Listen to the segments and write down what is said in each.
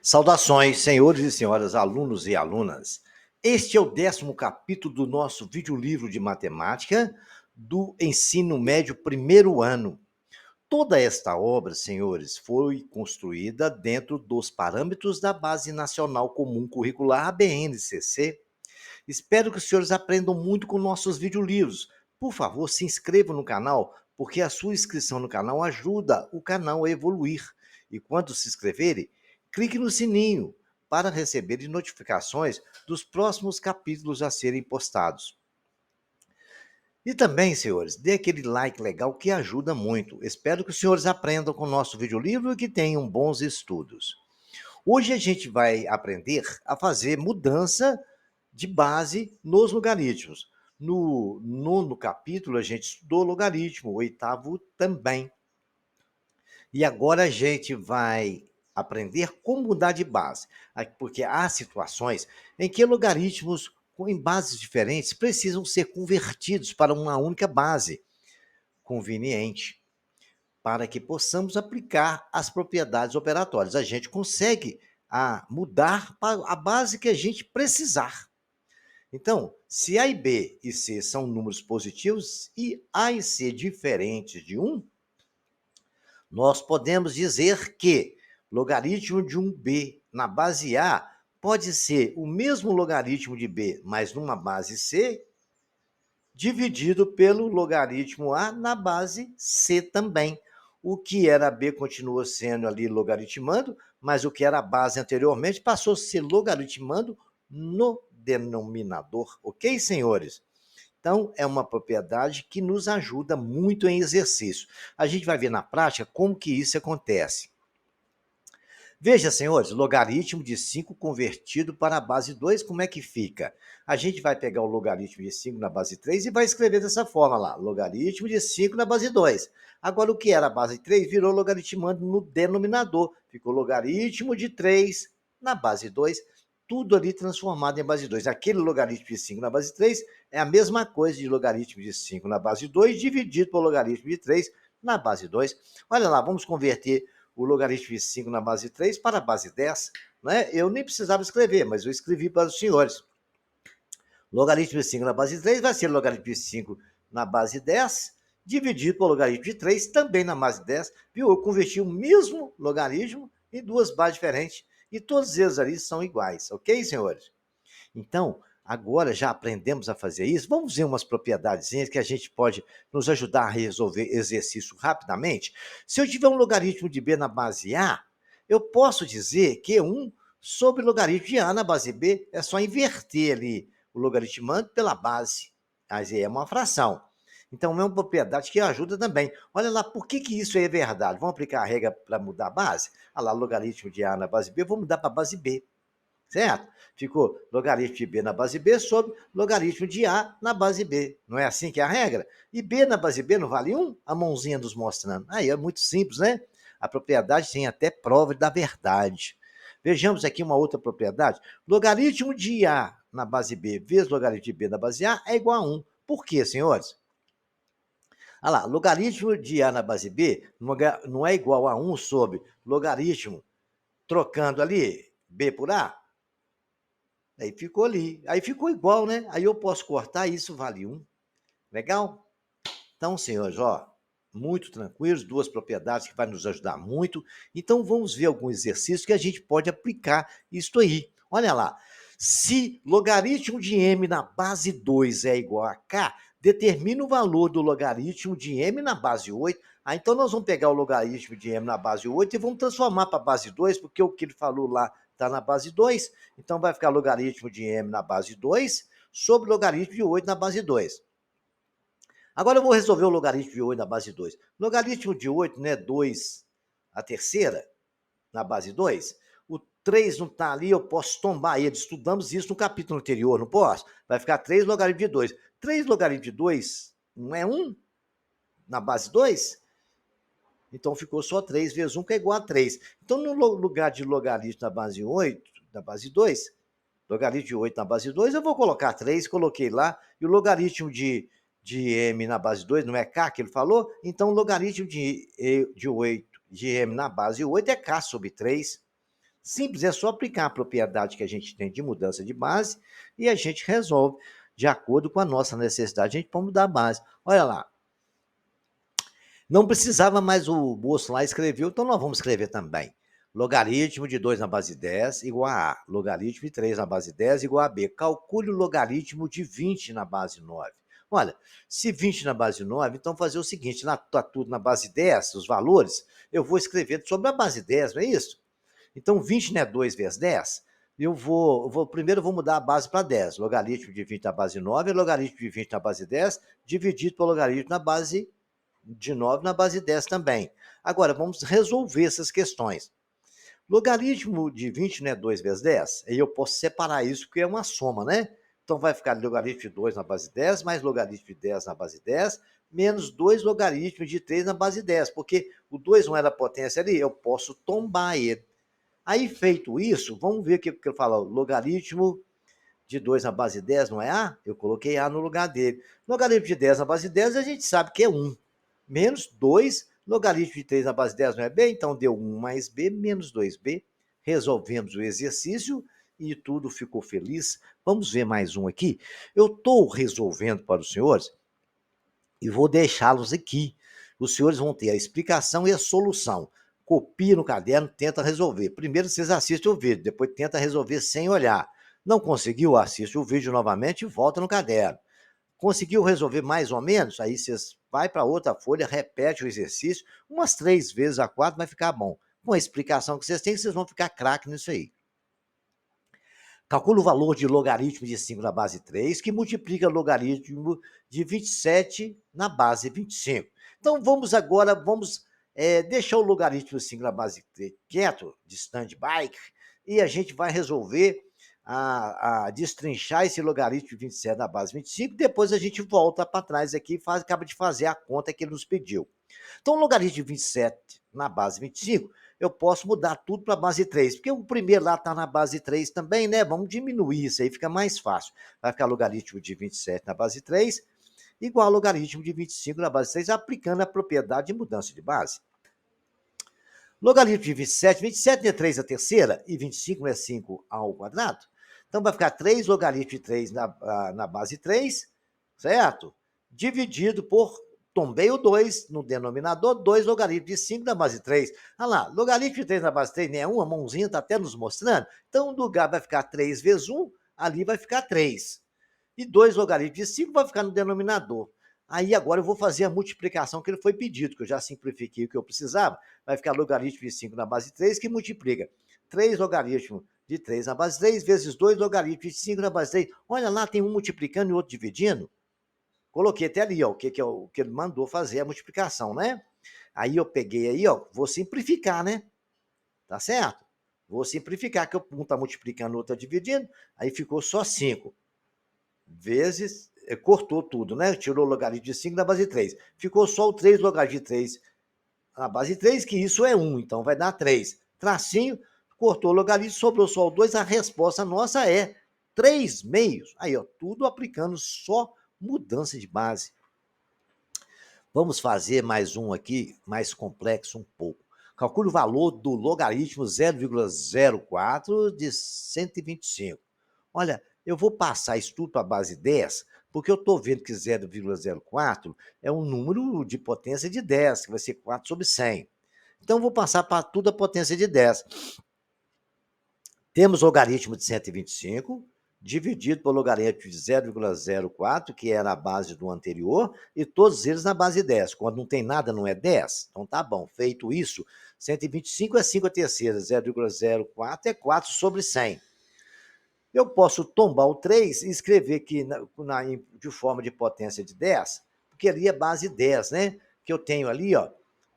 Saudações, senhores e senhoras, alunos e alunas. Este é o 10º capítulo do nosso videolivro de matemática do ensino médio primeiro ano. Toda esta obra, senhores, foi construída dentro dos parâmetros da Base Nacional Comum Curricular, a BNCC. Espero que os senhores aprendam muito com nossos videolivros. Por favor, se inscrevam no canal, porque a sua inscrição no canal ajuda o canal a evoluir. E quando se inscreverem, clique no sininho para receber notificações dos próximos capítulos a serem postados. E também, senhores, dê aquele like legal que ajuda muito. Espero que os senhores aprendam com o nosso videolivro e que tenham bons estudos. Hoje a gente vai aprender a fazer mudança de base nos logaritmos. No 9º capítulo a gente estudou logaritmo, o 8º também. E agora a gente vai aprender como mudar de base, porque há situações em que logaritmos em bases diferentes precisam ser convertidos para uma única base conveniente, para que possamos aplicar as propriedades operatórias. A gente consegue mudar para a base que a gente precisar. Então, se A e B e C são números positivos e A e C diferentes de 1, nós podemos dizer que logaritmo de 1b na base A pode ser o mesmo logaritmo de B, mas numa base C, dividido pelo logaritmo A na base C também. O que era B continua sendo ali logaritmando, mas o que era a base anteriormente passou a ser logaritmando no denominador. Ok, senhores? Então, é uma propriedade que nos ajuda muito em exercício. A gente vai ver na prática como que isso acontece. Veja, senhores, logaritmo de 5 convertido para a base 2, como é que fica? A gente vai pegar o logaritmo de 5 na base 3 e vai escrever dessa forma lá, logaritmo de 5 na base 2. Agora, o que era a base 3 virou logaritmando no denominador. Ficou logaritmo de 3 na base 2, tudo ali transformado em base 2. Aquele logaritmo de 5 na base 3 é a mesma coisa de logaritmo de 5 na base 2 dividido por logaritmo de 3 na base 2. Olha lá, vamos converter o logaritmo de 5 na base 3 para a base 10. Né? Eu nem precisava escrever, mas eu escrevi para os senhores. Logaritmo de 5 na base 3 vai ser logaritmo de 5 na base 10, dividido por logaritmo de 3, também na base 10. Viu? Eu converti o mesmo logaritmo em duas bases diferentes. E todos eles ali são iguais, ok, senhores? Então, agora já aprendemos a fazer isso, vamos ver umas propriedades que a gente pode nos ajudar a resolver exercício rapidamente. Se eu tiver um logaritmo de B na base A, eu posso dizer que 1 sobre logaritmo de A na base B é só inverter ali o logaritmando pela base. Mas é uma fração. Então, é uma propriedade que ajuda também. Olha lá, por que isso é verdade? Vamos aplicar a regra para mudar a base? Olha lá, logaritmo de A na base B, eu vou mudar para a base B. Certo? Ficou logaritmo de B na base B sobre logaritmo de A na base B. Não é assim que é a regra? E B na base B não vale 1? A mãozinha nos mostrando. Aí é muito simples, né? A propriedade tem até prova da verdade. Vejamos aqui uma outra propriedade. Logaritmo de A na base B vezes logaritmo de B na base A é igual a 1. Por quê, senhores? Olha lá, logaritmo de A na base B não é igual a 1 sobre logaritmo, trocando ali B por A? Aí ficou ali. Aí ficou igual, né? Aí eu posso cortar e isso vale 1. Legal? Então, senhores, ó, muito tranquilos, duas propriedades que vai nos ajudar muito. Então, vamos ver alguns exercícios que a gente pode aplicar isso aí. Olha lá. Se logaritmo de m na base 2 é igual a k, determina o valor do logaritmo de m na base 8. Então, nós vamos pegar o logaritmo de m na base 8 e vamos transformar para a base 2, porque o que ele falou lá está na base 2. Então, vai ficar logaritmo de m na base 2 sobre logaritmo de 8 na base 2. Agora eu vou resolver o logaritmo de 8 na base 2. Logaritmo de 8, né? 2 a terceira na base 2. O 3 não está ali, eu posso tombar ele. Estudamos isso no capítulo anterior, não posso? Vai ficar 3 logaritmo de 2. 3 logaritmo de 2 não é 1 na base 2? Então ficou só 3 vezes 1, que é igual a 3. Então, no lugar de logaritmo na base 8, na base 2, logaritmo de 8 na base 2, eu vou colocar 3, coloquei lá, e o logaritmo de m na base 2, não é k que ele falou? Então, o logaritmo de 8 de m na base 8 é k sobre 3. Simples, é só aplicar a propriedade que a gente tem de mudança de base e a gente resolve de acordo com a nossa necessidade. A gente pode mudar a base. Olha lá, não precisava mais o moço lá escrever, então nós vamos escrever também. Logaritmo de 2 na base 10 igual a A. Logaritmo de 3 na base 10 igual a B. Calcule o logaritmo de 20 na base 9. Olha, se 20 na base 9, então fazer o seguinte, está tudo na base 10, os valores, eu vou escrever sobre a base 10, não é isso? Então 20 não é 2 vezes 10? Primeiro eu vou mudar a base para 10. Logaritmo de 20 na base 9 é logaritmo de 20 na base 10, dividido pelo logaritmo na base de 9 na base 10 também. Agora, vamos resolver essas questões. Logaritmo de 20 não é 2 vezes 10? Aí eu posso separar isso, porque é uma soma, né? Então vai ficar logaritmo de 2 na base 10, mais logaritmo de 10 na base 10, menos 2 logaritmos de 3 na base 10, porque o 2 não era potência ali, eu posso tombar ele. Aí, feito isso, vamos ver o que eu falo. Logaritmo de 2 na base 10 não é A? Eu coloquei A no lugar dele. Logaritmo de 10 na base 10 a gente sabe que é 1. Menos 2, logaritmo de 3 na base 10 não é B? Então deu 1 mais B, menos 2B. Resolvemos o exercício e tudo ficou feliz. Vamos ver mais um aqui. Eu estou resolvendo para os senhores e vou deixá-los aqui. Os senhores vão ter a explicação e a solução. Copia no caderno, tenta resolver. Primeiro vocês assistem o vídeo, depois tenta resolver sem olhar. Não conseguiu? Assiste o vídeo novamente e volta no caderno. Conseguiu resolver mais ou menos? Aí vocês vai para outra folha, repete o exercício, umas 3 vezes a 4 vai ficar bom. Com a explicação que vocês têm, vocês vão ficar craque nisso aí. Calcula o valor de logaritmo de 5 na base 3, que multiplica o logaritmo de 27 na base 25. Então, vamos deixar o logaritmo de 5 na base 3 quieto, de stand-by, e a gente vai resolver a destrinchar esse logaritmo de 27 na base 25, depois a gente volta para trás aqui e acaba de fazer a conta que ele nos pediu. Então, o logaritmo de 27 na base 25, eu posso mudar tudo para a base 3, porque o primeiro lá está na base 3 também, né? Vamos diminuir isso aí, fica mais fácil. Vai ficar logaritmo de 27 na base 3, igual ao logaritmo de 25 na base 3, aplicando a propriedade de mudança de base. Logaritmo de 27, 27 não é 3 a terceira, e 25 não é 5 ao quadrado. Então, vai ficar 3 logaritmo de 3 na base 3, certo? Dividido por, tombei o 2 no denominador, 2 logaritmo de 5 na base 3. Olha lá, logaritmo de 3 na base 3 nem é 1, a mãozinha está até nos mostrando. Então, no lugar vai ficar 3 vezes 1, ali vai ficar 3. E 2 logaritmos de 5 vai ficar no denominador. Aí agora eu vou fazer a multiplicação que ele foi pedido, que eu já simplifiquei o que eu precisava. Vai ficar logaritmo de 5 na base 3, que multiplica 3 logaritmos de 3 na base 3, vezes 2 logaritmos de 5 na base 3. Olha lá, tem um multiplicando e outro dividindo. Coloquei até ali, ó, o que ele mandou fazer, a multiplicação, né? Aí eu peguei aí, ó, vou simplificar, né? Tá certo? Vou simplificar, que um está multiplicando, o outro está dividindo, aí ficou só 5 vezes, cortou tudo, né? Tirou o logaritmo de 5 da base 3. Ficou só o 3 logaritmo de 3 na base 3, que isso é 1, então vai dar 3. Tracinho, cortou o logaritmo, sobrou só o 2, a resposta nossa é 3 meios. Aí, ó, tudo aplicando só mudança de base. Vamos fazer mais um aqui, mais complexo um pouco. Calcule o valor do logaritmo 0,04 de 125. Olha, eu vou passar isso tudo para a base 10, porque eu estou vendo que 0,04 é um número de potência de 10, que vai ser 4 sobre 100. Então, eu vou passar para tudo a potência de 10. Temos o logaritmo de 125, dividido pelo logaritmo de 0,04, que era a base do anterior, e todos eles na base 10. Quando não tem nada, não é 10? Então tá bom, feito isso, 125 é 5 a terceira, 0,04 é 4 sobre 100. Eu posso tombar o 3 e escrever aqui de forma de potência de 10, porque ali é base 10, né? Que eu tenho ali, ó,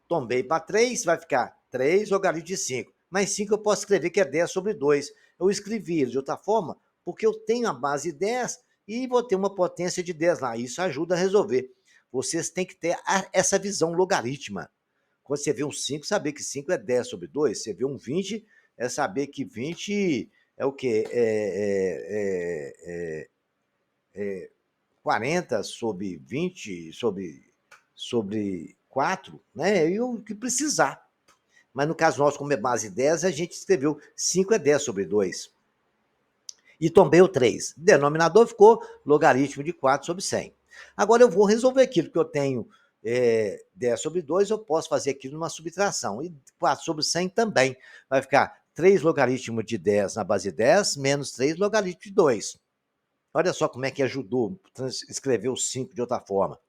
tombei para 3, vai ficar 3 logaritmo de 5. Mais 5 eu posso escrever que é 10 sobre 2. Eu escrevi ele de outra forma, porque eu tenho a base 10 e vou ter uma potência de 10 lá. Isso ajuda a resolver. Vocês têm que ter essa visão logarítmica. Quando você vê um 5, saber que 5 é 10 sobre 2. Você vê um 20, é saber que 20 é o quê? 40 sobre 20 sobre 4, né? E o que precisar. Mas no caso nosso, como é base 10, a gente escreveu 5 é 10 sobre 2. E tombei o 3. Denominador ficou logaritmo de 4 sobre 100. Agora eu vou resolver aquilo que eu tenho 10 sobre 2, eu posso fazer aquilo numa subtração. E 4 sobre 100 também. Vai ficar 3 logaritmo de 10 na base 10, menos 3 logaritmo de 2. Olha só como é que ajudou escrever o 5 de outra forma.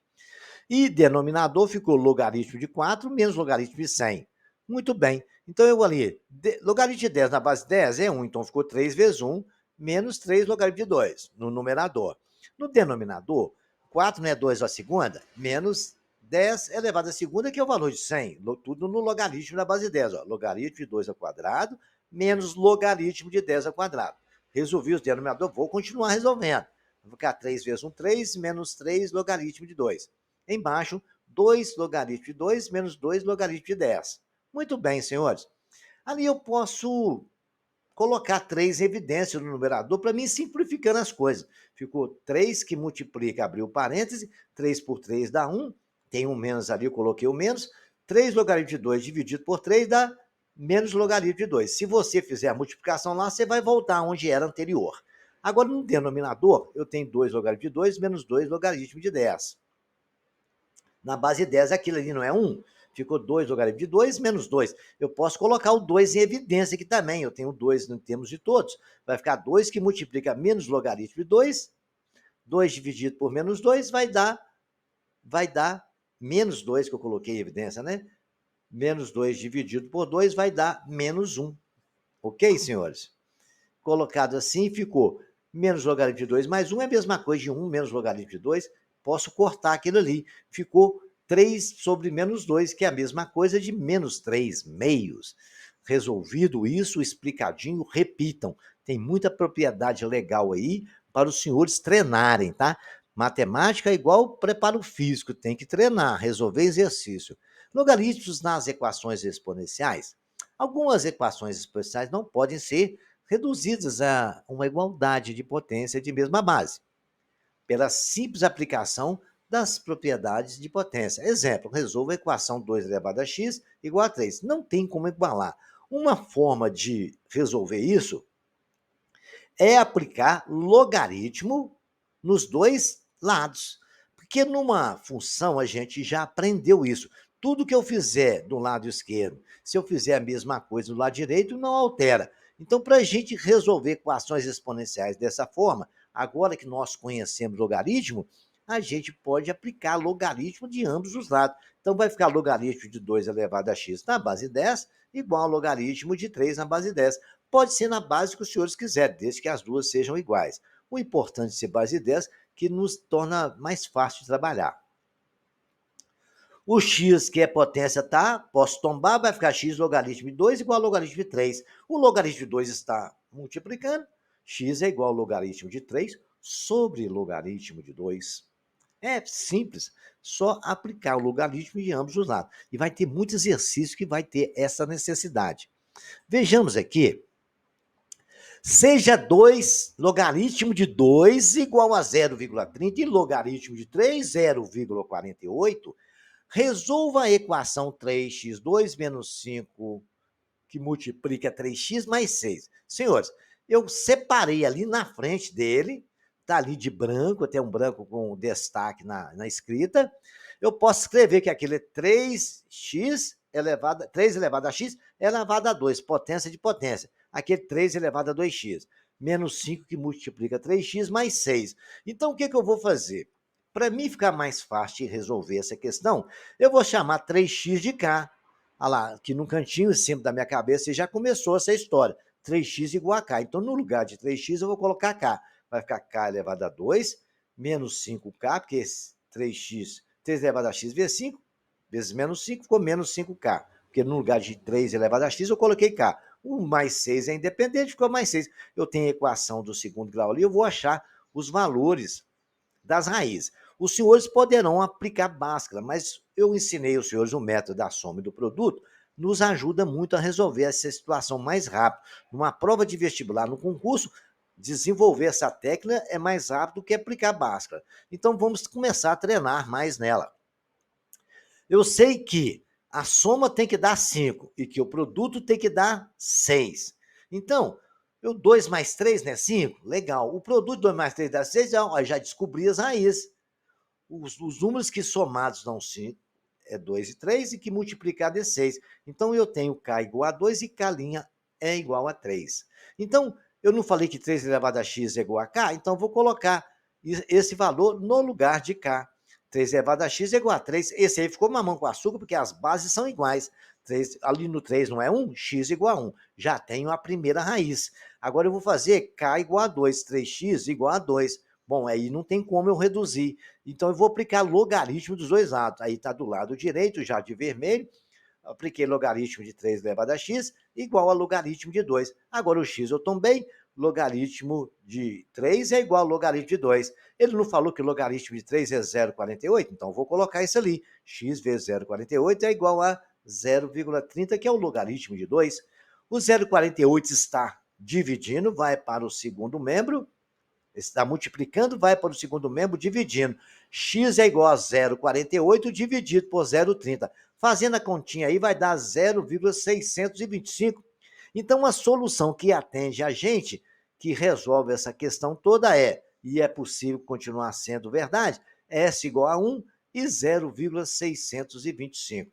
E denominador ficou logaritmo de 4 menos logaritmo de 100. Muito bem. Então eu ali, logaritmo de 10 na base 10 é 1, então ficou 3 vezes 1, menos 3 logaritmo de 2, no numerador. No denominador, 4 não é 2 à segunda, menos 10 elevado à segunda, que é o valor de 100. Tudo no logaritmo da base 10. Ó. Logaritmo de 2 ao quadrado, menos logaritmo de 10 ao quadrado. Resolvi os denominadores, vou continuar resolvendo. Vai ficar 3 vezes 1, 3, menos 3 logaritmo de 2. Embaixo, 2 logaritmo de 2 menos 2 logaritmo de 10. Muito bem, senhores. Ali eu posso colocar 3 evidências no numerador para mim simplificando as coisas. Ficou 3 que multiplica, abriu parêntese, 3 por 3 dá 1, tem um menos ali, eu coloquei o menos, 3 logaritmo de 2 dividido por 3 dá menos logaritmo de 2. Se você fizer a multiplicação lá, você vai voltar onde era anterior. Agora, no denominador, eu tenho 2 logaritmo de 2 menos 2 logaritmo de 10. Na base 10, aquilo ali não é 1. Ficou 2 logaritmo de 2 menos 2. Eu posso colocar o 2 em evidência aqui também. Eu tenho 2 em termos de todos. Vai ficar 2 que multiplica menos logaritmo de 2. 2 dividido por menos 2 vai dar menos 2 que eu coloquei em evidência, né? Menos 2 dividido por 2 vai dar menos 1. Ok, senhores? Colocado assim, ficou menos logaritmo de 2 mais 1 é a mesma coisa de 1 menos logaritmo de 2. Posso cortar aquilo ali. Ficou 3 sobre menos 2, que é a mesma coisa de menos 3 meios. Resolvido isso, explicadinho, repitam. Tem muita propriedade legal aí para os senhores treinarem, tá? Matemática é igual preparo físico, tem que treinar, resolver exercício. Logaritmos nas equações exponenciais. Algumas equações exponenciais não podem ser reduzidas a uma igualdade de potência de mesma base, pela simples aplicação das propriedades de potência. Exemplo, resolva a equação 2 elevado a x igual a 3. Não tem como igualar. Uma forma de resolver isso é aplicar logaritmo nos dois lados. Porque numa função a gente já aprendeu isso. Tudo que eu fizer do lado esquerdo, se eu fizer a mesma coisa do lado direito, não altera. Então, para a gente resolver equações exponenciais dessa forma, agora que nós conhecemos logaritmo, a gente pode aplicar logaritmo de ambos os lados. Então, vai ficar logaritmo de 2 elevado a x na base 10 igual ao logaritmo de 3 na base 10. Pode ser na base que os senhores quiserem, desde que as duas sejam iguais. O importante é ser base 10, que nos torna mais fácil de trabalhar. O x, que é potência, tá? Posso tombar, vai ficar x logaritmo de 2 igual ao logaritmo de 3. O logaritmo de 2 está multiplicando, x é igual ao logaritmo de 3 sobre logaritmo de 2. É simples, só aplicar o logaritmo de ambos os lados. E vai ter muito exercício que vai ter essa necessidade. Vejamos aqui. Seja 2, logaritmo de 2 igual a 0,30 e logaritmo de 3, 0,48. Resolva a equação 3x2 menos 5, que multiplica 3x mais 6. Senhores, eu separei ali na frente dele, está ali de branco, até um branco com destaque na escrita. Eu posso escrever que aquele é 3x elevado, 3 elevado a x elevado a 2, potência de potência. Aquele 3 elevado a 2x, menos 5 que multiplica 3x mais 6. Então, o que eu vou fazer? Para mim ficar mais fácil de resolver essa questão, eu vou chamar 3x de k. Olha lá, aqui no cantinho em cima da minha cabeça já começou essa história. 3x igual a k. Então, no lugar de 3x, eu vou colocar k. Vai ficar k elevado a 2, menos 5k, porque 3x, 3 elevado a x vezes 5, vezes menos 5, ficou menos 5k. Porque no lugar de 3 elevado a x, eu coloquei k. O mais 6 é independente, ficou mais 6. Eu tenho a equação do segundo grau ali, eu vou achar os valores das raízes. Os senhores poderão aplicar Bhaskara, mas eu ensinei aos senhores o método da soma e do produto, nos ajuda muito a resolver essa situação mais rápido. Numa prova de vestibular, no concurso, desenvolver essa técnica é mais rápido do que aplicar Bhaskara. Então, vamos começar a treinar mais nela. Eu sei que a soma tem que dar 5 e que o produto tem que dar 6. Então, 2 mais 3, né? 5? Legal. O produto 2 mais 3 dá 6, já descobri as raízes. Os números que somados dão 5 é 2 e 3 e que multiplicado é 6. Então, eu tenho K igual a 2 e K' é igual a 3. Então, eu não falei que 3 elevado a x é igual a K? Então, vou colocar esse valor no lugar de K. 3 elevado a x é igual a 3. Esse aí ficou mamão com açúcar, porque as bases são iguais. 3, ali no 3 não é 1? X igual a 1. Já tenho a primeira raiz. Agora eu vou fazer K igual a 2. 3x igual a 2. Bom, aí não tem como eu reduzir. Então, eu vou aplicar logaritmo dos dois lados. Aí está do lado direito, já de vermelho. Apliquei logaritmo de 3 elevado a x igual a logaritmo de 2. Agora o x eu tombei, logaritmo de 3 é igual a logaritmo de 2. Ele não falou que logaritmo de 3 é 0,48? Então, vou colocar isso ali. X vezes 0,48 é igual a 0,30, que é o logaritmo de 2. O 0,48 está dividindo, vai para o segundo membro, está multiplicando, vai para o segundo membro, dividindo. X é igual a 0,48 dividido por 0,30. Fazendo a continha aí, vai dar 0,625. Então, a solução que atende a gente, que resolve essa questão toda e é possível continuar sendo verdade, S igual a 1 e 0,625.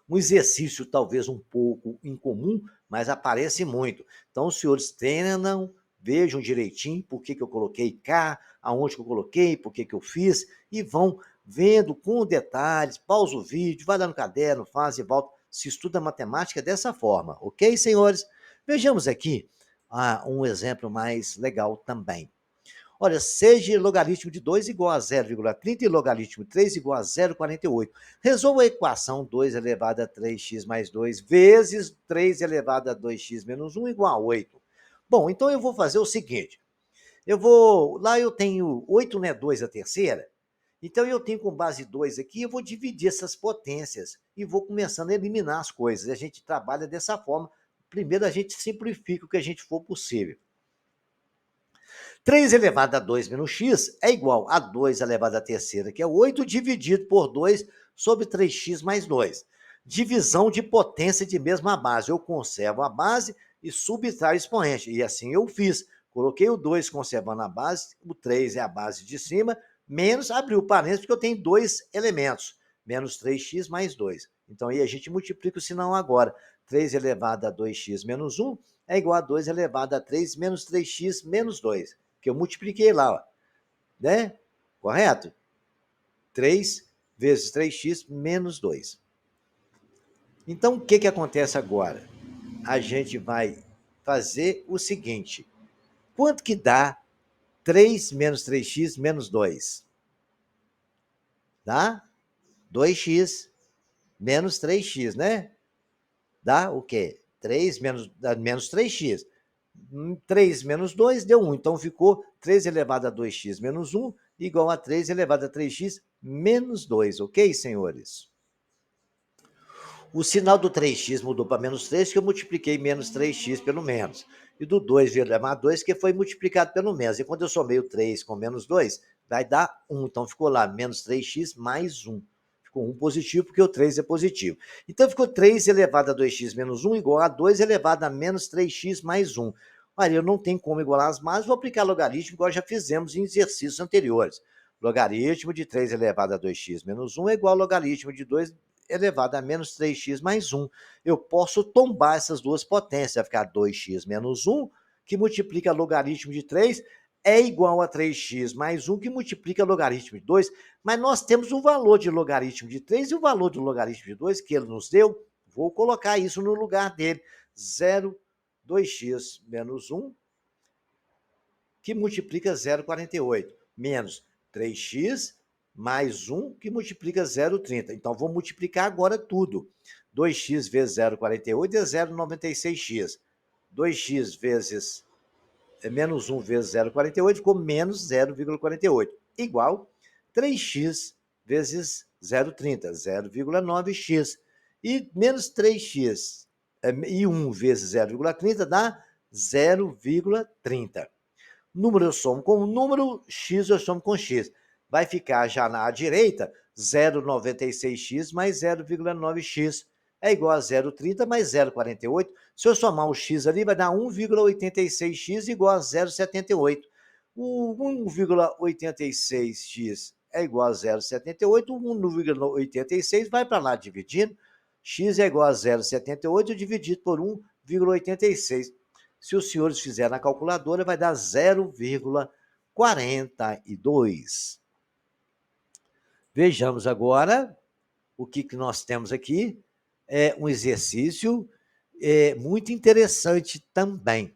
Um exercício talvez um pouco incomum, mas aparece muito. Então, os senhores treinam, vejam direitinho por que eu coloquei K, aonde que eu coloquei, por que eu fiz, e vão vendo com detalhes, pausa o vídeo, vai lá no caderno, faz e volta. Se estuda matemática dessa forma, ok, senhores? Vejamos aqui um exemplo mais legal também. Olha, seja logaritmo de 2 igual a 0,30 e logaritmo de 3 igual a 0,48. Resolva a equação 2 elevado a 3x mais 2 vezes 3 elevado a 2x menos 1 igual a 8. Bom, então eu vou fazer o seguinte. Lá eu tenho 8, né? 2 a terceira. Então eu tenho com base 2 aqui, eu vou dividir essas potências e vou começando a eliminar as coisas. A gente trabalha dessa forma. Primeiro a gente simplifica o que a gente for possível. 3 elevado a 2 menos x é igual a 2 elevado à terceira, que é 8, dividido por 2 sobre 3x mais 2. Divisão de potência de mesma base. Eu conservo a base e subtraio o expoente. E assim eu fiz. Coloquei o 2 conservando a base, o 3 é a base de cima, menos, abriu o parênteses, porque eu tenho dois elementos, menos 3x mais 2. Então aí a gente multiplica o sinal agora. 3 elevado a 2x menos 1 é igual a 2 elevado a 3 menos 3x menos 2. Que eu multipliquei lá, ó, né? Correto? 3 vezes 3x menos 2. Então, o que acontece agora? A gente vai fazer o seguinte. Quanto que dá 3 menos 3x menos 2? Dá 2x menos 3x, né? Dá o quê? 3 menos 3x. 3 menos 2 deu 1. Então, ficou 3 elevado a 2x menos 1 igual a 3 elevado a 3x menos 2. Ok, senhores? O sinal do 3x mudou para menos 3, que eu multipliquei menos 3x pelo menos. E do 2 veio levar 2, que foi multiplicado pelo menos. E quando eu somei o 3 com menos 2, vai dar 1. Então, ficou lá menos 3x mais 1. Ficou 1 positivo, porque o 3 é positivo. Então, ficou 3 elevado a 2x menos 1 igual a 2 elevado a menos 3x mais 1. Olha, eu não tenho como igualar as bases, vou aplicar logaritmo, igual já fizemos em exercícios anteriores. Logaritmo de 3 elevado a 2x menos 1 é igual ao logaritmo de 2 elevado a menos 3x mais 1. Eu posso tombar essas duas potências, vai ficar 2x menos 1, que multiplica logaritmo de 3, é igual a 3x mais 1, que multiplica logaritmo de 2, mas nós temos o valor de logaritmo de 3 e o valor do logaritmo de 2 que ele nos deu, vou colocar isso no lugar dele, 2x menos 1, que multiplica 0,48, menos 3x mais 1, que multiplica 0,30. Então, vou multiplicar agora tudo. 2x vezes 0,48 é 0,96x. 2x vezes menos 1 vezes 0,48 ficou menos 0,48, igual 3x vezes 0,30, 0,9x. E menos 3x e 1 vezes 0,30 dá 0,30. Número eu somo com número, x eu somo com x. Vai ficar já na direita 0,96x mais 0,9x é igual a 0,30 mais 0,48. Se eu somar o x ali, vai dar 1,86x igual a 0,78. O 1,86x é igual a 0,78. O 1,86 vai para lá dividindo. X é igual a 0,78 dividido por 1,86. Se os senhores fizerem na calculadora, vai dar 0,42. Vejamos agora o que nós temos aqui. É um exercício muito interessante também.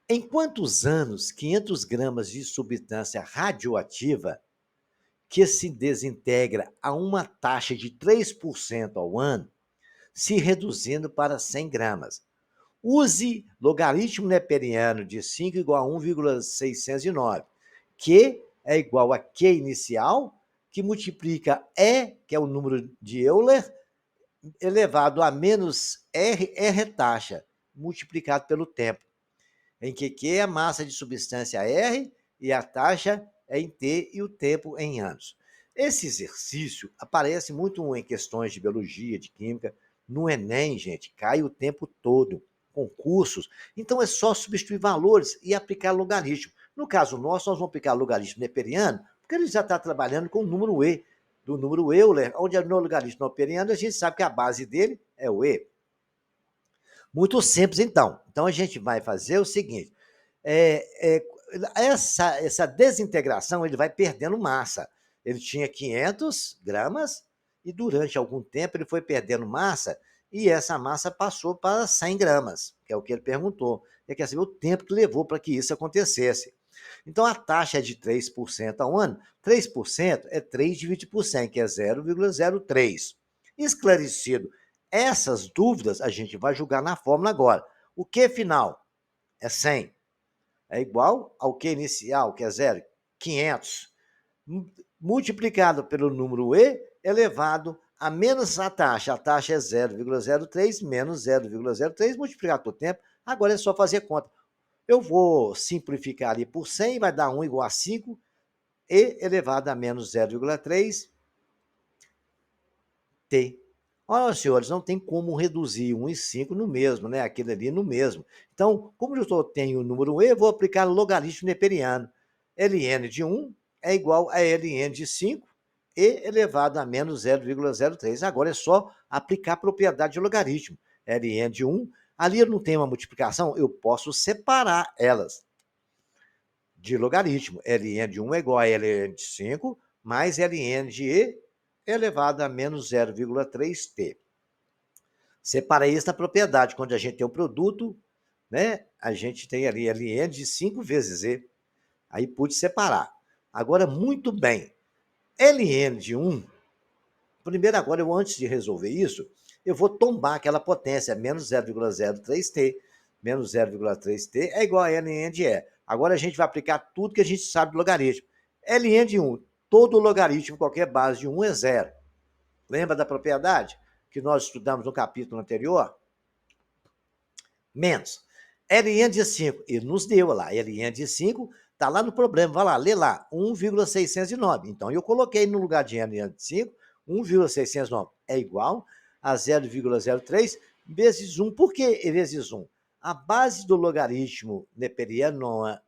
Em quantos anos 500 gramas de substância radioativa que se desintegra a uma taxa de 3% ao ano, se reduzindo para 100 gramas? Use logaritmo neperiano de 5 igual a 1,609, que é igual a Q inicial, que multiplica E, que é o número de Euler, elevado a menos R taxa, multiplicado pelo tempo, em que Q é a massa de substância R e a taxa é em T e o tempo em anos. Esse exercício aparece muito em questões de biologia, de química. No Enem, gente, cai o tempo todo, concursos. Então é só substituir valores e aplicar logaritmo. No caso nosso, nós vamos aplicar logaritmo neperiano, porque ele já está trabalhando com o número E, do número Euler, onde no logaritmo neperiano a gente sabe que a base dele é o E. Muito simples, então. Então a gente vai fazer o seguinte: essa desintegração ele vai perdendo massa. Ele tinha 500 gramas e durante algum tempo ele foi perdendo massa e essa massa passou para 100 gramas, que é o que ele perguntou. Ele quer saber o tempo que levou para que isso acontecesse. Então, a taxa é de 3% ao ano. 3% é 3 dividido por 100, que é 0,03. Esclarecido essas dúvidas, a gente vai julgar na fórmula agora. O Q final é 100. É igual ao Q inicial, que é 0, 500. Multiplicado pelo número E, elevado a menos a taxa. A taxa é 0,03 menos 0,03, multiplicado por tempo. Agora é só fazer conta. Eu vou simplificar ali por 100, vai dar 1 igual a 5, E elevado a menos 0,3, T. Olha, senhores, não tem como reduzir 1 e 5 no mesmo, né? Aquele ali no mesmo. Então, como eu tenho o número E, eu vou aplicar logaritmo neperiano. Ln de 1 é igual a Ln de 5, E elevado a menos 0,03. Agora é só aplicar a propriedade de logaritmo. Ln de 1, ali eu não tenho uma multiplicação, eu posso separar elas de logaritmo. Ln de 1 é igual a Ln de 5, mais Ln de E elevado a menos 0,3t. Separei isso na propriedade. Quando a gente tem um produto, né, a gente tem ali Ln de 5 vezes E. Aí pude separar. Agora, muito bem. Ln de 1, primeiro agora, antes de resolver isso, eu vou tombar aquela potência, menos 0,03t. Menos 0,3t é igual a Ln de E. Agora a gente vai aplicar tudo que a gente sabe do logaritmo. Ln de 1, todo logaritmo, qualquer base de 1 é zero. Lembra da propriedade que nós estudamos no capítulo anterior? Menos. Ln de 5, ele nos deu lá. Ln de 5 está lá no problema. Vai lá, lê lá, 1,609. Então, eu coloquei no lugar de Ln de 5, 1,609 é igual a 0,03 vezes 1. Por que vezes 1? A base do logaritmo neperiano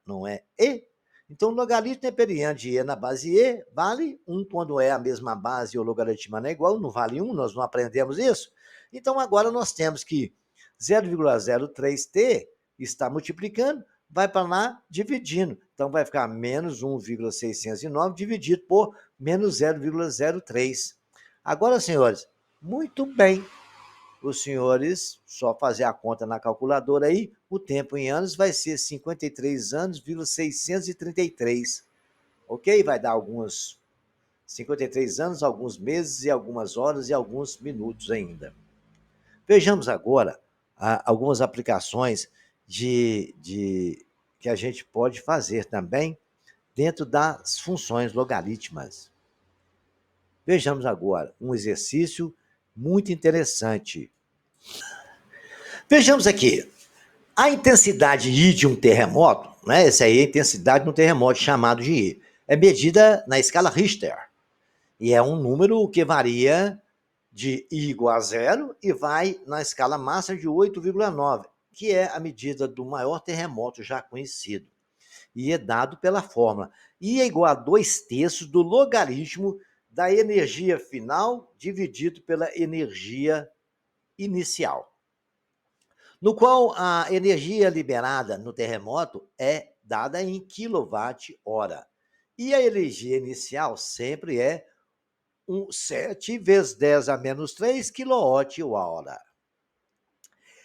não é E. Então, o logaritmo neperiano de E na base E vale 1 quando é a mesma base e o logaritmano é igual, não vale 1, nós não aprendemos isso. Então, agora nós temos que 0,03t está multiplicando, vai para lá dividindo. Então, vai ficar menos 1,609 dividido por menos 0,03. Agora, senhores, muito bem. Os senhores, só fazer a conta na calculadora aí, o tempo em anos vai ser 53 anos, 633. Ok? Vai dar alguns 53 anos, alguns meses e algumas horas e alguns minutos ainda. Vejamos agora algumas aplicações que a gente pode fazer também dentro das funções logarítmicas. Vejamos agora um exercício muito interessante. Vejamos aqui. A intensidade I de um terremoto, né? Essa aí é a intensidade de um terremoto chamado de I, é medida na escala Richter. E é um número que varia de I igual a zero e vai na escala máxima de 8,9, que é a medida do maior terremoto já conhecido. E é dado pela fórmula. I é igual a 2/3 do logaritmo da energia final dividido pela energia inicial, no qual a energia liberada no terremoto é dada em quilowatt-hora. E a energia inicial sempre é 7 vezes 10 a menos 3 kWh.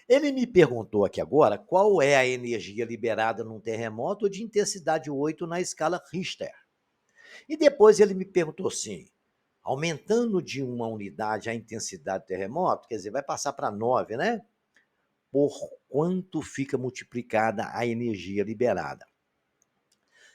Ele me perguntou aqui agora qual é a energia liberada num terremoto de intensidade 8 na escala Richter. E depois ele me perguntou assim, aumentando de uma unidade a intensidade do terremoto, quer dizer, vai passar para 9, né? Por quanto fica multiplicada a energia liberada?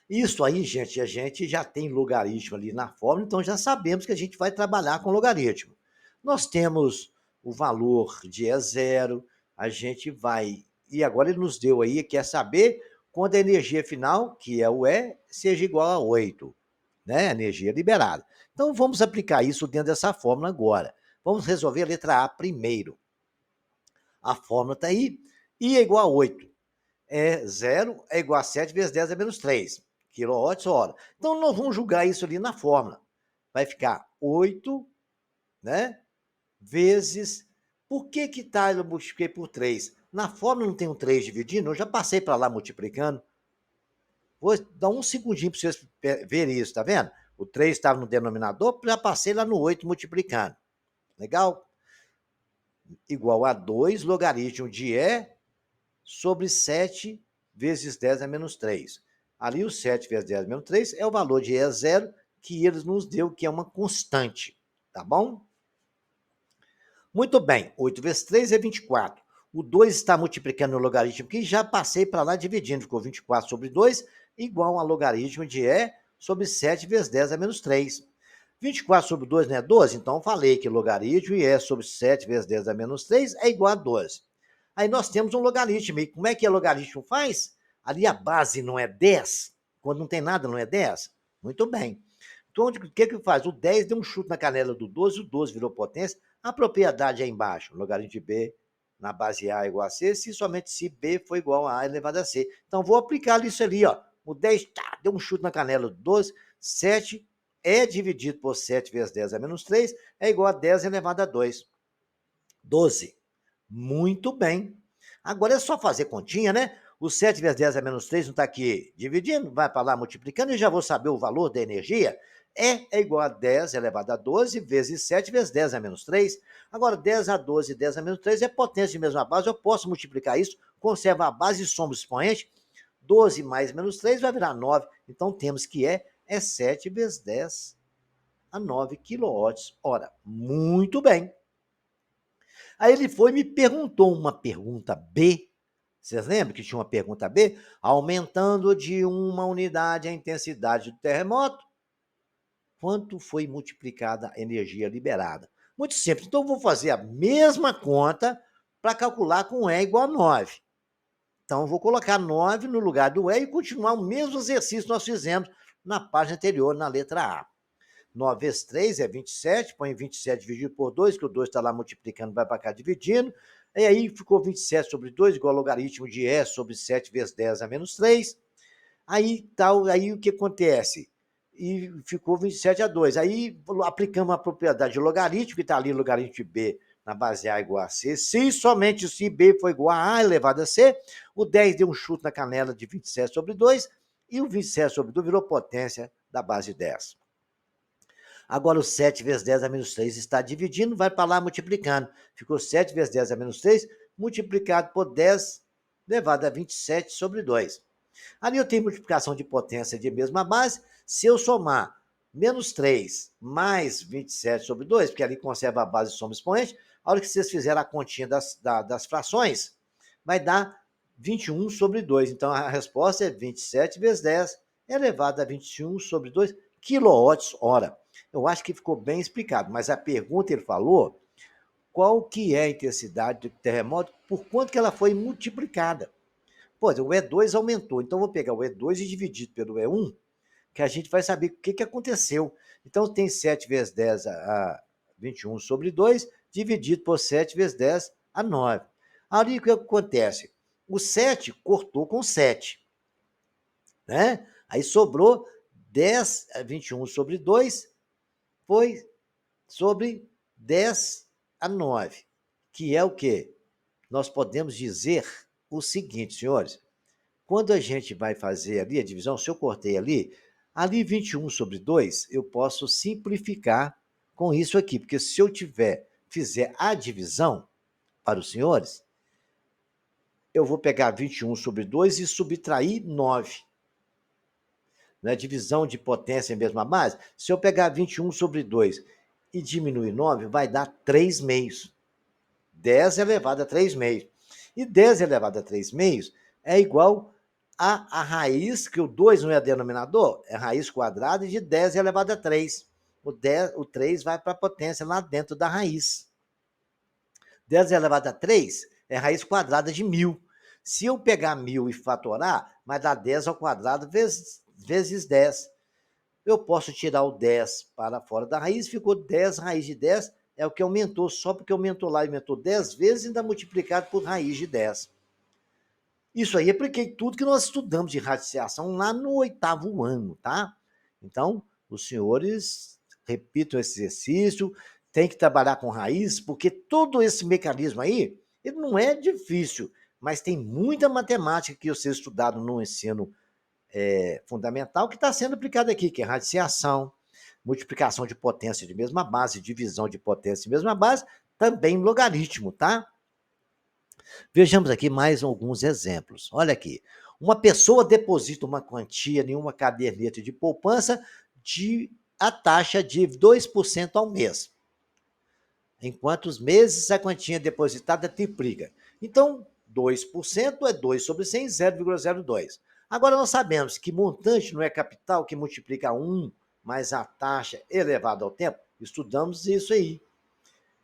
Isso aí, gente, a gente já tem logaritmo ali na fórmula, então já sabemos que a gente vai trabalhar com logaritmo. Nós temos o valor de E0, a gente vai... E agora ele nos deu aí, quer saber quando a energia final, que é o E, seja igual a 8, né? Energia liberada. Então vamos aplicar isso dentro dessa fórmula agora. Vamos resolver a letra A primeiro. A fórmula está aí, I é igual a 8. É 0 é igual a 7 vezes 10 a menos 3 kWh. Então, nós vamos jogar isso ali na fórmula. Vai ficar 8, né, vezes... Por que que tá, eu multipliquei por 3? Na fórmula não tem um 3 dividindo? Eu já passei para lá multiplicando. Vou dar um segundinho para vocês verem isso, tá vendo? O 3 estava no denominador, já passei lá no 8 multiplicando. Legal? Igual a 2 logaritmo de E sobre 7 vezes 10 a menos 3. Ali o 7 vezes 10 a menos 3 é o valor de E0 que eles nos deu, que é uma constante, tá bom? Muito bem, 8 vezes 3 é 24. O 2 está multiplicando no logaritmo que já passei para lá dividindo, ficou 24 sobre 2, igual a logaritmo de E sobre 7 vezes 10 a menos 3. 24 sobre 2 não é 12? Então, falei que logaritmo e E sobre 7 vezes 10 a menos 3 é igual a 12. Aí nós temos um logaritmo. E como é que o logaritmo faz? Ali a base não é 10? Quando não tem nada, não é 10? Muito bem. Então, o que faz? O 10 deu um chute na canela do 12, o 12 virou potência, a propriedade é embaixo, logaritmo de B na base A igual a C, se somente se B for igual a A elevado a C. Então, vou aplicar isso ali, ó. O 10 deu um chute na canela do 12, 7 é dividido por 7 vezes 10 a menos 3, é igual a 10 elevado a 2. 12. Muito bem. Agora é só fazer continha, né? O 7 vezes 10 a menos 3 não está aqui dividindo, vai para lá multiplicando e já vou saber o valor da energia. E é igual a 10 elevado a 12 vezes 7 vezes 10 a menos 3. Agora, 10 a 12 e 10 a menos 3 é potência de mesma base, eu posso multiplicar isso, conservo a base e somo o expoente. 12 mais menos 3 vai virar 9. Então, temos que é 7 vezes 10 a 9 kWh. Muito bem. Aí ele foi e me perguntou uma pergunta B. Vocês lembram que tinha uma pergunta B? Aumentando de uma unidade a intensidade do terremoto, quanto foi multiplicada a energia liberada? Muito simples. Então, eu vou fazer a mesma conta para calcular com E igual a 9. Então, eu vou colocar 9 no lugar do E e continuar o mesmo exercício que nós fizemos na página anterior, na letra A. 9 vezes 3 é 27, põe 27 dividido por 2, que o 2 está lá multiplicando, vai para cá dividindo. E aí ficou 27 sobre 2, igual ao logaritmo de E sobre 7 vezes 10 a menos 3. Aí o que acontece? E ficou 27 a 2. Aí aplicamos a propriedade de logaritmo, que está ali, logaritmo de B na base A igual a C. Se somente se B for igual a A elevado a C, o 10 deu um chute na canela de 27 sobre 2, e o 27 sobre 2 virou potência da base 10. Agora, o 7 vezes 10 a menos 3 está dividindo, vai para lá multiplicando. Ficou 7 vezes 10 a menos 3, multiplicado por 10 elevado a 27 sobre 2. Ali eu tenho multiplicação de potência de mesma base. Se eu somar menos 3 mais 27 sobre 2, porque ali conserva a base e soma expoente, a hora que vocês fizerem a continha das frações, vai dar 21 sobre 2. Então, a resposta é 27 vezes 10 elevado a 21 sobre 2 quilowatts-hora. Eu acho que ficou bem explicado, mas a pergunta ele falou qual que é a intensidade do terremoto, por quanto que ela foi multiplicada. Pô, o E2 aumentou, então vou pegar o E2 e dividir pelo E1, que a gente vai saber o que aconteceu. Então, tem 7 vezes 10 a 21 sobre 2, dividido por 7 vezes 10 a 9. Aí, o que acontece? O 7 cortou com 7, né? Aí sobrou 10, 21 sobre 2, foi sobre 10 a 9, que é o quê? Nós podemos dizer o seguinte, senhores, quando a gente vai fazer ali a divisão, se eu cortei ali 21 sobre 2, eu posso simplificar com isso aqui, porque se eu fizer a divisão para os senhores, eu vou pegar 21 sobre 2 e subtrair 9. Né? Divisão de potência em mesma base. Se eu pegar 21 sobre 2 e diminuir 9, vai dar 3 meios. 10 elevado a 3 meios. E 10 elevado a 3 meios é igual a raiz, que o 2 não é denominador, é raiz quadrada de 10 elevado a 3. O 3 vai para a potência lá dentro da raiz. 10 elevado a 3 é raiz quadrada de 1000. Se eu pegar 1000 e fatorar, vai dar 10 ao quadrado vezes 10. Eu posso tirar o 10 para fora da raiz, ficou 10 raiz de 10, é o que aumentou, só porque aumentou lá, aumentou 10 vezes, ainda multiplicado por raiz de 10. Isso aí apliquei tudo que nós estudamos de radiciação lá no 8º ano, tá? Então, os senhores repitam esse exercício, tem que trabalhar com raiz, porque todo esse mecanismo aí, ele não é difícil, mas tem muita matemática que vocês estudaram no ensino fundamental que está sendo aplicada aqui, que é radiciação, multiplicação de potência de mesma base, divisão de potência de mesma base, também logaritmo, tá? Vejamos aqui mais alguns exemplos. Olha aqui. Uma pessoa deposita uma quantia em uma caderneta de poupança de a taxa de 2% ao mês. Em quantos meses a quantia depositada triplica? Então, 2% é 2 sobre 100, 0,02. Agora, nós sabemos que montante não é capital, que multiplica 1 mais a taxa elevada ao tempo. Estudamos isso aí.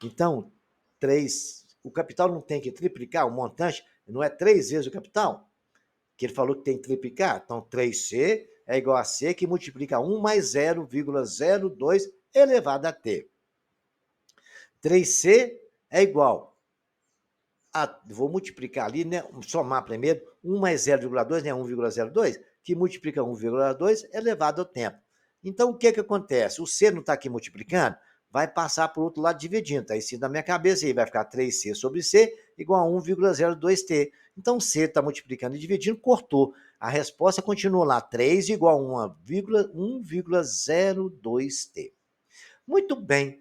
Então, 3, o capital não tem que triplicar, o montante não é 3 vezes o capital, que ele falou que tem que triplicar. Então, 3C é igual a C, que multiplica 1 mais 0,02 elevado a T. 3C é igual a, vou multiplicar ali, né, somar primeiro, 1 mais 0,2, né, 1,02, que multiplica 1,2 elevado ao tempo. Então, o que acontece? O C não está aqui multiplicando, vai passar para o outro lado dividindo. Está em cima da minha cabeça, aí vai ficar 3C sobre C igual a 1,02T. Então, C está multiplicando e dividindo, cortou. A resposta continua lá, 3 igual a 1,02T. Muito bem.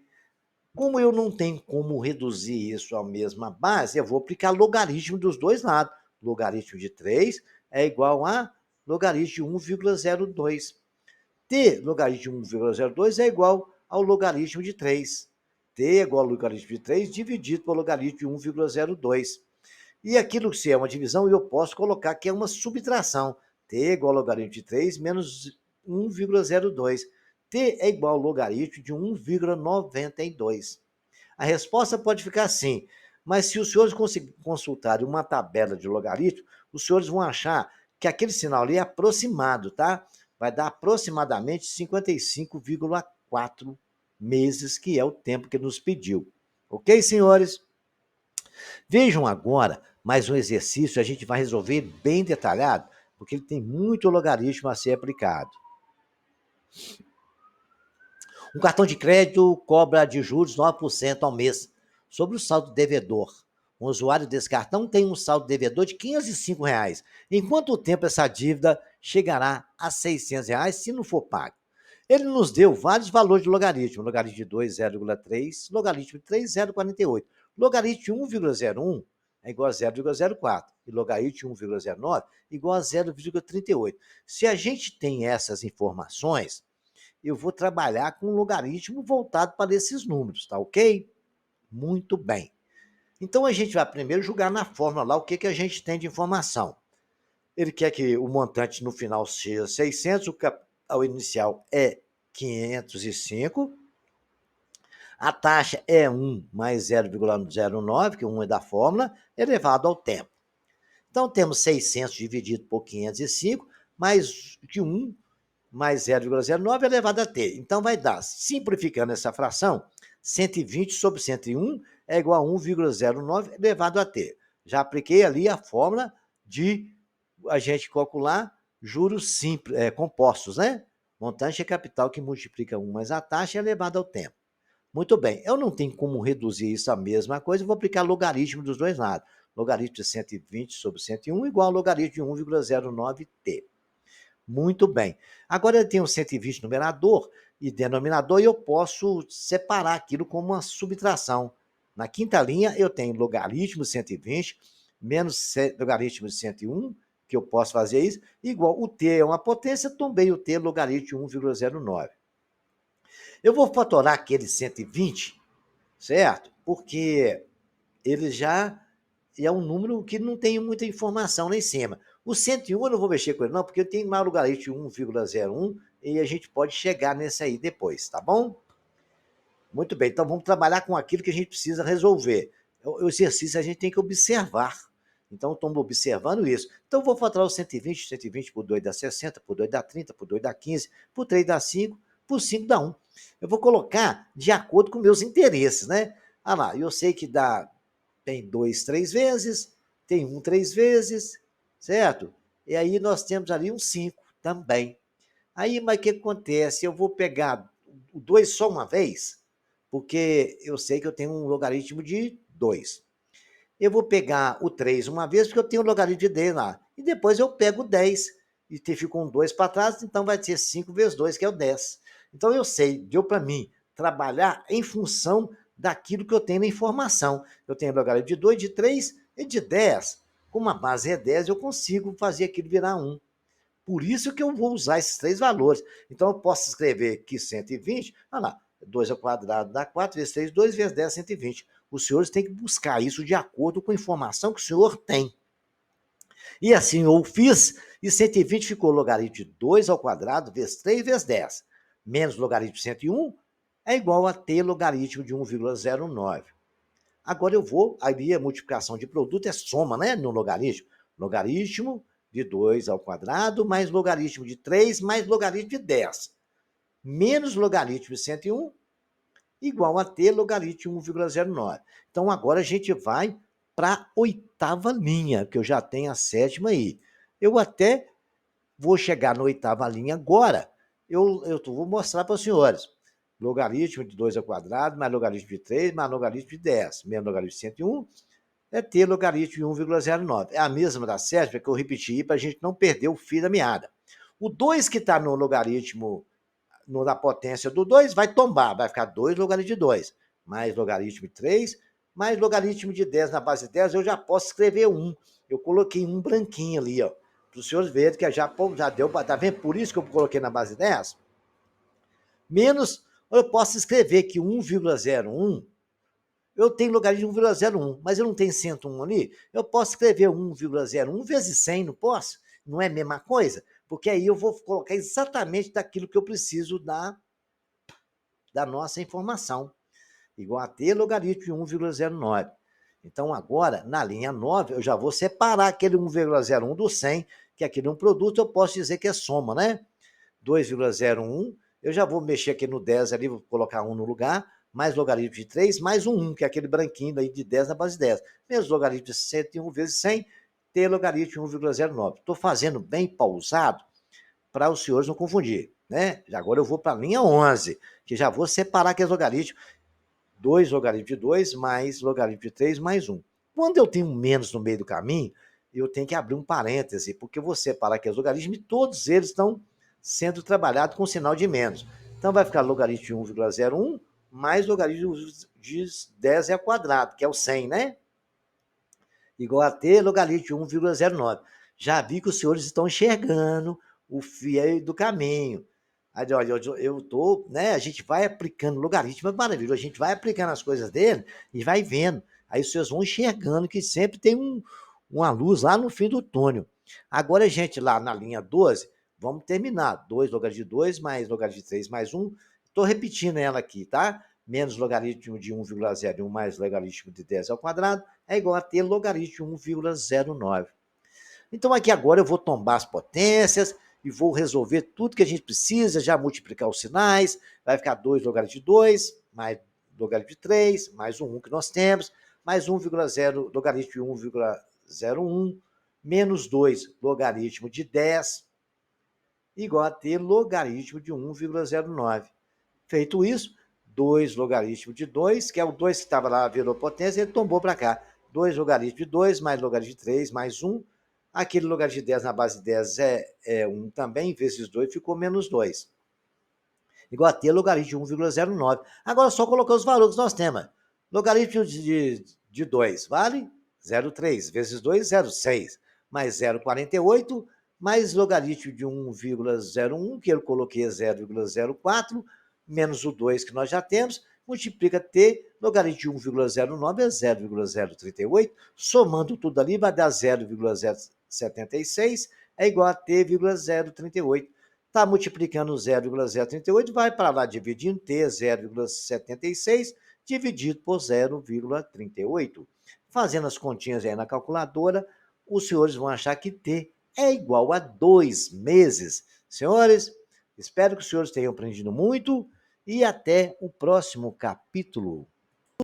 Como eu não tenho como reduzir isso à mesma base, eu vou aplicar logaritmo dos dois lados. Logaritmo de 3 é igual a logaritmo de 1,02. T logaritmo de 1,02 é igual ao logaritmo de 3. T é igual ao logaritmo de 3 dividido pelo logaritmo de 1,02. E aquilo que é uma divisão, eu posso colocar que é uma subtração. T é igual ao logaritmo de 3 menos 1,02. T é igual ao logaritmo de 1,92. A resposta pode ficar assim, mas se os senhores consultarem uma tabela de logaritmo, os senhores vão achar que aquele sinal ali é aproximado, tá? Vai dar aproximadamente 55,4 meses, que é o tempo que nos pediu. Ok, senhores? Vejam agora mais um exercício, a gente vai resolver bem detalhado, porque ele tem muito logaritmo a ser aplicado. Um cartão de crédito cobra de juros 9% ao mês sobre o saldo devedor. O usuário desse cartão tem um saldo devedor de R$ 505. Em quanto tempo essa dívida chegará a R$ 600 se não for pago? Ele nos deu vários valores de logaritmo. Logaritmo de 2, 0,3. Logaritmo de 3, 0,48. Logaritmo de 1,01 é igual a 0,04. E logaritmo de 1,09 igual a 0,38. Se a gente tem essas informações, eu vou trabalhar com um logaritmo voltado para esses números, tá ok? Muito bem. Então, a gente vai primeiro jogar na fórmula lá o que a gente tem de informação. Ele quer que o montante no final seja 600, o capital inicial é 505, a taxa é 1 mais 0,09, que 1 é da fórmula, elevado ao tempo. Então, temos 600 dividido por 505, mais que 1 mais 0,09 elevado a t. Então, vai dar, simplificando essa fração, 120 sobre 101 é igual a 1,09 elevado a t. Já apliquei ali a fórmula de a gente calcular juros simples, compostos, né? Montante é capital que multiplica 1 mais a taxa elevado ao tempo. Muito bem, eu não tenho como reduzir isso à mesma coisa, eu vou aplicar logaritmo dos dois lados. Logaritmo de 120 sobre 101 igual ao logaritmo de 1,09t. Muito bem. Agora eu tenho 120 numerador e denominador e eu posso separar aquilo como uma subtração. Na quinta linha eu tenho logaritmo de 120 menos logaritmo de 101, que eu posso fazer isso, igual o t é uma potência, também o t logaritmo de 1,09. Eu vou fatorar aquele 120, certo? Porque ele já é um número que não tem muita informação lá em cima. O 101 eu não vou mexer com ele não, porque eu tenho mais logaritmo de 1,01 e a gente pode chegar nesse aí depois, tá bom? Muito bem, então vamos trabalhar com aquilo que a gente precisa resolver. O exercício a gente tem que observar. Então, estamos observando isso. Então, vou fatorar o 120, 120 por 2 dá 60, por 2 dá 30, por 2 dá 15, por 3 dá 5, por 5 dá 1. Eu vou colocar de acordo com meus interesses, né? Ah lá, eu sei que tem 2 3 vezes, tem 1 3 vezes, certo? E aí nós temos ali um 5 também. Aí, mas o que acontece? Eu vou pegar o 2 só uma vez, porque eu sei que eu tenho um logaritmo de 2. Eu vou pegar o 3 uma vez, porque eu tenho o logaritmo de 10 lá. E depois eu pego o 10, e ficou um 2 para trás, então vai ser 5 vezes 2, que é o 10. Então eu sei, deu para mim trabalhar em função daquilo que eu tenho na informação. Eu tenho logaritmo de 2, de 3 e de 10. Como a base é 10, eu consigo fazer aquilo virar 1. Por isso que eu vou usar esses três valores. Então, eu posso escrever que 120, olha lá, 2 ao quadrado dá 4 vezes 3, 2 vezes 10, 120. Os senhores têm que buscar isso de acordo com a informação que o senhor tem. E assim eu fiz, e 120 ficou logaritmo de 2 ao quadrado vezes 3 vezes 10, menos logaritmo de 101, é igual a t logaritmo de 1,09. Agora eu vou, aí a multiplicação de produto é soma, né, no logaritmo. Logaritmo de 2 ao quadrado, mais logaritmo de 3, mais logaritmo de 10, menos logaritmo de 101, igual a t logaritmo de 1,09. Então, agora a gente vai para a oitava linha, que eu já tenho a sétima aí. Eu até vou chegar na oitava linha agora. Eu vou mostrar para os senhores. Logaritmo de 2 ao quadrado, mais logaritmo de 3, mais logaritmo de 10, menos logaritmo de 101, é ter logaritmo de 1,09. É a mesma da sétima que eu repeti para a gente não perder o fio da meada. O 2 que está no logaritmo, na potência do 2, vai tombar, vai ficar 2 logaritmo de 2, mais logaritmo de 3, mais logaritmo de 10 na base de 10, eu já posso escrever 1. Eu coloquei um branquinho ali, ó, para os senhores verem que já deu, tá vendo? Por isso que eu coloquei na base de 10. Menos, eu posso escrever que 1,01 eu tenho logaritmo de 1,01, mas eu não tenho 101 ali, eu posso escrever 1,01 vezes 100, não posso? Não é a mesma coisa? Porque aí eu vou colocar exatamente daquilo que eu preciso da nossa informação. Igual a t logaritmo de 1,09. Então, agora, na linha 9, eu já vou separar aquele 1,01 do 100, que aquele é um produto, eu posso dizer que é soma, né? 2,01, eu já vou mexer aqui no 10 ali, vou colocar 1 no lugar, mais logaritmo de 3, mais um 1, que é aquele branquinho aí de 10 na base de 10. Menos logaritmo de 101 vezes 100, ter logaritmo de 1,09. Estou fazendo bem pausado para os senhores não confundir, né? Agora eu vou para a linha 11, que já vou separar aqueles logaritmos. 2 logaritmo de 2 mais logaritmo de 3 mais 1. Quando eu tenho menos no meio do caminho, eu tenho que abrir um parêntese, porque eu vou separar aqueles logaritmos e todos eles estão sendo trabalhados com sinal de menos. Então vai ficar logaritmo de 1,01 mais logaritmo de 10 ao quadrado, que é o 100, né? Igual a t logaritmo de 1,09. Já vi que os senhores estão enxergando o fio do caminho. Aí, olha, eu tô, né? A gente vai aplicando logaritmo, é maravilhoso. A gente vai aplicando as coisas dele e vai vendo. Aí os senhores vão enxergando que sempre tem uma luz lá no fim do túnel. Agora, a gente, lá na linha 12, vamos terminar. 2 logaritmo de 2 mais logaritmo de 3 mais 1. Estou repetindo ela aqui, tá? Menos logaritmo de 1,01 mais logaritmo de 10 ao quadrado é igual a ter logaritmo de 1,09. Então, aqui agora eu vou tombar as potências e vou resolver tudo que a gente precisa, já multiplicar os sinais, vai ficar 2 logaritmo de 2, mais logaritmo de 3, mais um que nós temos, mais 1,0, logaritmo de 1,01, menos 2, logaritmo de 10, igual a ter logaritmo de 1,09. Feito isso, 2 logaritmo de 2, que é o 2 que estava lá, virou potência, ele tombou para cá. 2 logaritmo de 2, mais logaritmo de 3, mais 1. Aquele logaritmo de 10 na base de 10 é 1 também, vezes 2, ficou menos 2. Igual a ter logaritmo de 1,09. Agora só colocar os valores que nós temos. Logaritmo de 2 vale 0,3, vezes 2, 0,6, mais 0,48, mais logaritmo de 1,01, que eu coloquei 0,04, menos o 2 que nós já temos, multiplica t, logaritmo de 1,09 é 0,038, somando tudo ali vai dar 0,076, é igual a t,038. Está multiplicando 0,038, vai para lá dividindo t, 0,76, dividido por 0,38. Fazendo as continhas aí na calculadora, os senhores vão achar que t é igual a 2 meses. Senhores, espero que os senhores tenham aprendido muito e até o próximo capítulo.